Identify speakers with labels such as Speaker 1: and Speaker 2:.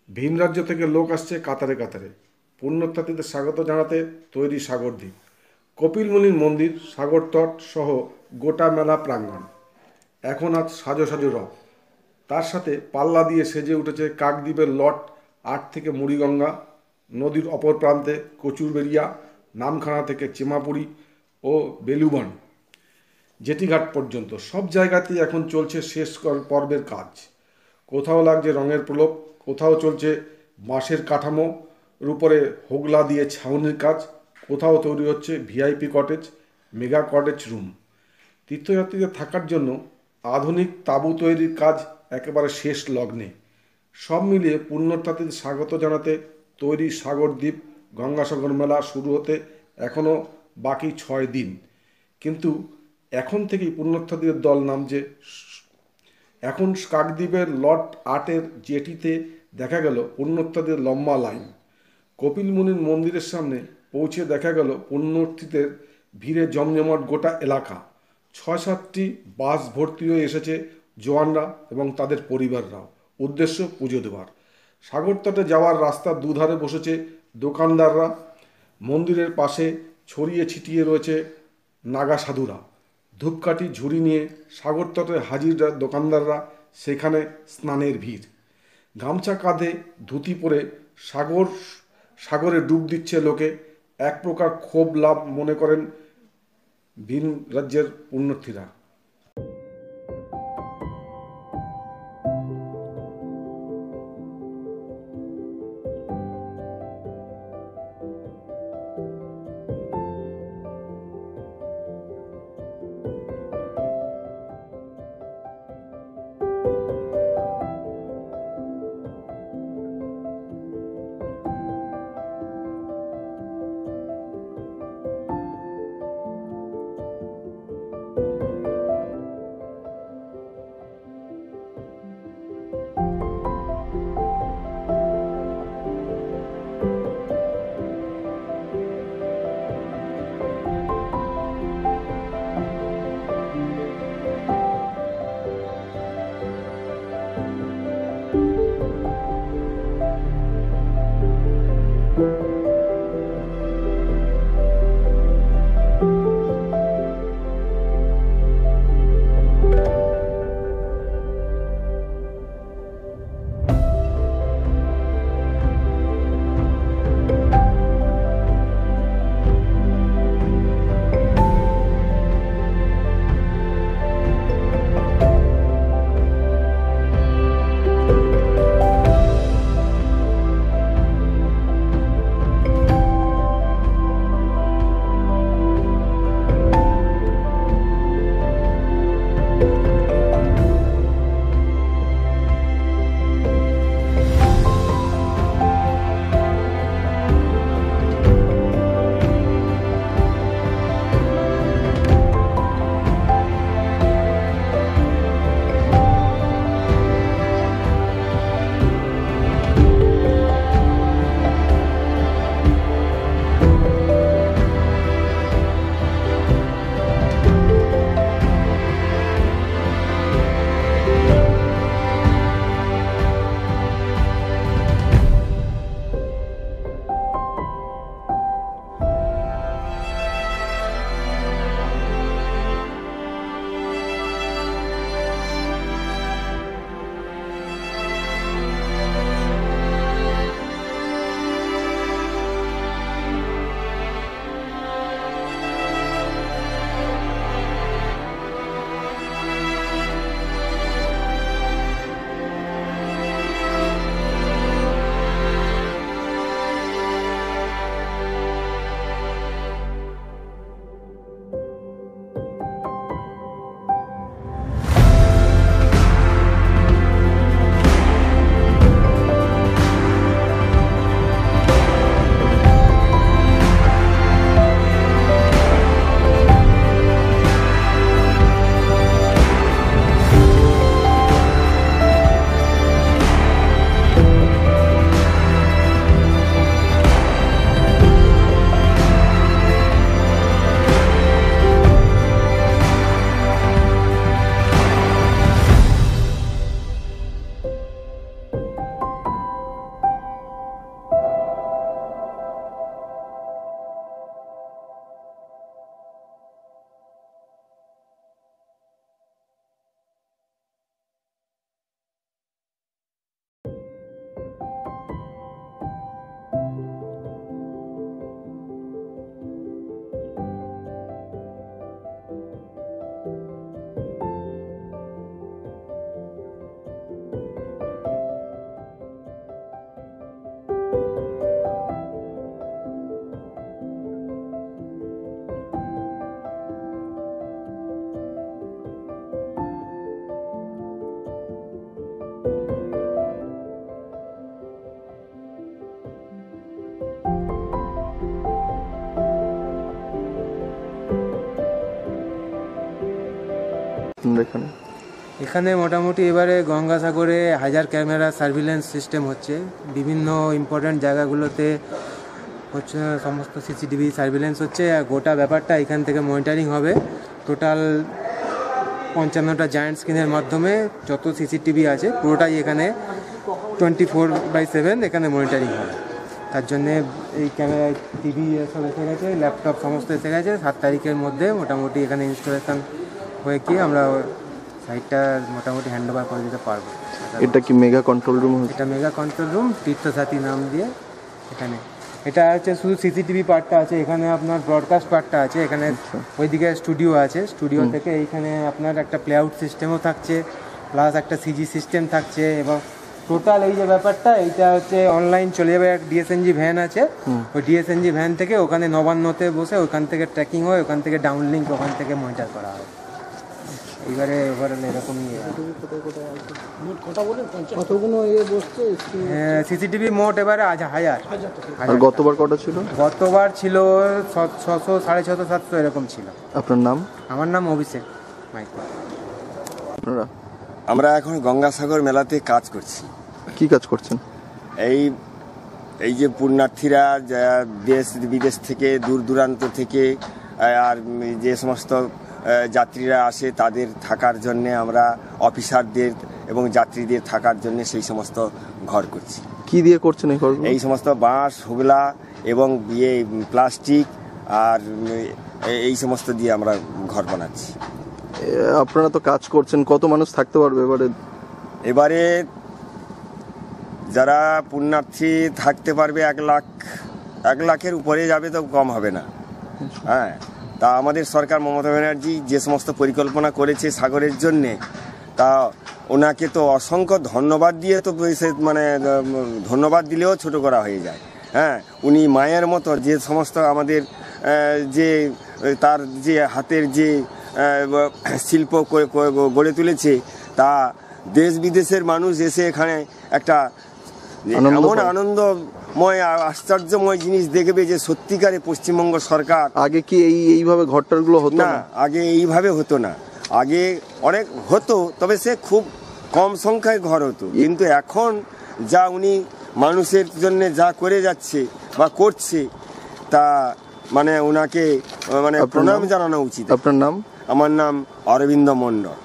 Speaker 1: ভিন রাজ্য থেকে লোক আসছে কাতারে কাতারে পুণ্যযাত্রীদের স্বাগত জানাতে তৈরি সাগরদ্বীপ। কপিলমুনির মন্দির, সাগরতট সহ গোটা মেলা প্রাঙ্গণ এখন আজ সাজো সাজো রব। তার সাথে পাল্লা দিয়ে সেজে উঠেছে কাকদ্বীপের লট ৮ থেকে মুড়িগঙ্গা, নদীর অপর প্রান্তে কচুরবেড়িয়া, নামখানা থেকে চেমাপুরি ও বেলুবন জেটিঘাট পর্যন্ত সব জায়গাতেই এখন চলছে শেষ পর্বের কাজ। কোথাও লাগছে রঙের প্রলোভ, কোথাও চলছে বাঁশের কাঠামোর উপরে হোগলা দিয়ে ছাউনির কাজ, কোথাও তৈরি হচ্ছে VIP cottage, mega cottage room. তীর্থযাত্রীদের থাকার জন্য আধুনিক তাঁবু তৈরির কাজ একেবারে শেষ লগ্নে। সব মিলিয়ে পুণ্যযাত্রীদের স্বাগত জানাতে তৈরি সাগরদ্বীপ গঙ্গাসাগর মেলা শুরু হতে এখনও বাকি ৬ দিন। কিন্তু এখন থেকেই পুণ্যযাত্রীদের দল নামছে। এখন কাকদ্বীপের লট ৮-এর জেটিতে দেখা গেল পুণ্যযাত্রীদের লম্বা লাইন। কপিলমুনির মন্দিরের সামনে পৌঁছে দেখা গেল পুণ্যার্থীদের ভিড়ে জমজমাট গোটা এলাকা। ৬-৭টি বাস ভর্তি হয়ে এসেছে জওয়ানরা এবং তাদের পরিবাররাও, উদ্দেশ্য পুজো দেওয়ার। সাগরতটে যাওয়ার রাস্তার দুধারে বসেছে দোকানদাররা। মন্দিরের পাশে ছড়িয়ে ছিটিয়ে রয়েছে নাগা সাধুরা। ধূপকাঠি ঝুড়ি নিয়ে সাগরতটে হাজির দোকানদাররা, সেখানে স্নানের ভিড়। গামছা কাঁধে ধুতি পরে সাগরে ডুব দিচ্ছে লোকে। এক প্রকার ক্ষোভ লাভ মনে করেন ভিন রাজ্যের পুণ্যার্থীরা।
Speaker 2: আপনারা এখানে?
Speaker 3: এখানে মোটামুটি এবারে গঙ্গাসাগরে 1000 ক্যামেরা সার্ভিলেন্স সিস্টেম হচ্ছে। বিভিন্ন ইম্পর্ট্যান্ট জায়গাগুলোতে হচ্ছে সমস্ত সিসিটিভি সার্ভিলেন্স হচ্ছে। আর গোটা ব্যাপারটা এখান থেকে মনিটরিং হবে। টোটাল 55টা জায়ান্ট স্ক্রিনের মাধ্যমে যত সিসিটিভি আছে পুরোটাই এখানে 24/7 এখানে মনিটরিং হবে। তার জন্যে এই ক্যামেরা, টিভি এসব এসে গেছে, ল্যাপটপ সমস্ত এসে গেছে। 7 তারিখের মধ্যে মোটামুটি এখানে ইনস্টলেশন হয়ে কি আমরা সাইটটা মোটামুটি হ্যান্ড ওভার করে দিতে পারবো।
Speaker 2: এটা কি মেগা কন্ট্রোল রুম?
Speaker 3: এটা মেগা কন্ট্রোল রুম, তীর্থসাথী নাম দিয়ে এখানে। এটা হচ্ছে শুধু সিসিটিভি পার্টটা আছে, এখানে আপনার ব্রডকাস্ট পার্টটা আছে, এখানে ওইদিকে স্টুডিও আছে। স্টুডিও থেকে এইখানে আপনার একটা প্লে আউট সিস্টেমও থাকছে, প্লাস একটা সিজি সিস্টেম থাকছে। এবং টোটাল এই যে ব্যাপারটা, এইটা হচ্ছে অনলাইন চলে যাবে। এক ডিএসএনজি ভ্যান আছে, ওই ডিএসএনজি ভ্যান থেকে ওখানে নবান্নতে বসে ওখান থেকে ট্র্যাকিং হয়, ওখান থেকে ডাউনলিঙ্ক, ওখান থেকে মনিটর করা হয়। এইবারে এরকমই সিসিটিভি মোট এবারে 1000।
Speaker 2: আর গতবার কটা ছিল?
Speaker 3: গতবার ছিল 600, 650, 700 এরকম ছিল।
Speaker 2: আপনার নাম?
Speaker 3: আমার নাম অভিষেক মাইতি।
Speaker 2: আপনারা?
Speaker 4: আমরা এখন গঙ্গাসাগর মেলাতে কাজ করছি।
Speaker 2: কি কাজ করছেন?
Speaker 4: এই যে পুণ্যার্থীরা দেশ বিদেশ থেকে, দূর দূরান্ত থেকে আর যে সমস্ত যাত্রীরা আসে তাদের থাকার জন্যে আমরা অফিসারদের এবং যাত্রীদের থাকার জন্য সেই সমস্ত ঘর করছি।
Speaker 2: কি দিয়ে করছেন এই ঘরগুলো?
Speaker 4: এই সমস্ত বাঁশ, হুগলা এবং প্লাস্টিক আর এই সমস্ত দিয়ে আমরা ঘর বানাচ্ছি।
Speaker 2: আপনারা তো কাজ করছেন, কত মানুষ থাকতে পারবে
Speaker 4: এবারে? যারা পুণ্যার্থী থাকতে পারবে 1 লাখের উপরে যাবে, তো কম হবে না। হ্যাঁ, তা আমাদের সরকার মমতা ব্যানার্জি যে সমস্ত পরিকল্পনা করেছে সাগরের জন্যে, তা ওনাকে তো অসংখ্য ধন্যবাদ দিয়ে তো মানে ধন্যবাদ দিলেও ছোট করা হয়ে যায়। হ্যাঁ, উনি মায়ের মতো যে সমস্ত আমাদের যে তার যে হাতের যে শিল্প গড়ে তুলেছে, তা দেশ বিদেশের মানুষ এসে এখানে একটা এমন আনন্দময়, আশ্চর্যময় জিনিস দেখবে যে সত্যিকারে পশ্চিমবঙ্গ সরকার।
Speaker 2: আগে কি এইভাবে ঘরটারগুলো হতো না?
Speaker 4: আগে এইভাবে হতো না। আগে অনেক হতো, তবে সে খুব কম সংখ্যায় ঘর হতো। কিন্তু এখন যা উনি মানুষের জন্য যা করে যাচ্ছে বা করছে, তা মানে ওনাকে মানে প্রণাম জানানো উচিত।
Speaker 2: আপনার নাম?
Speaker 4: আমার নাম অরবিন্দ মণ্ডল।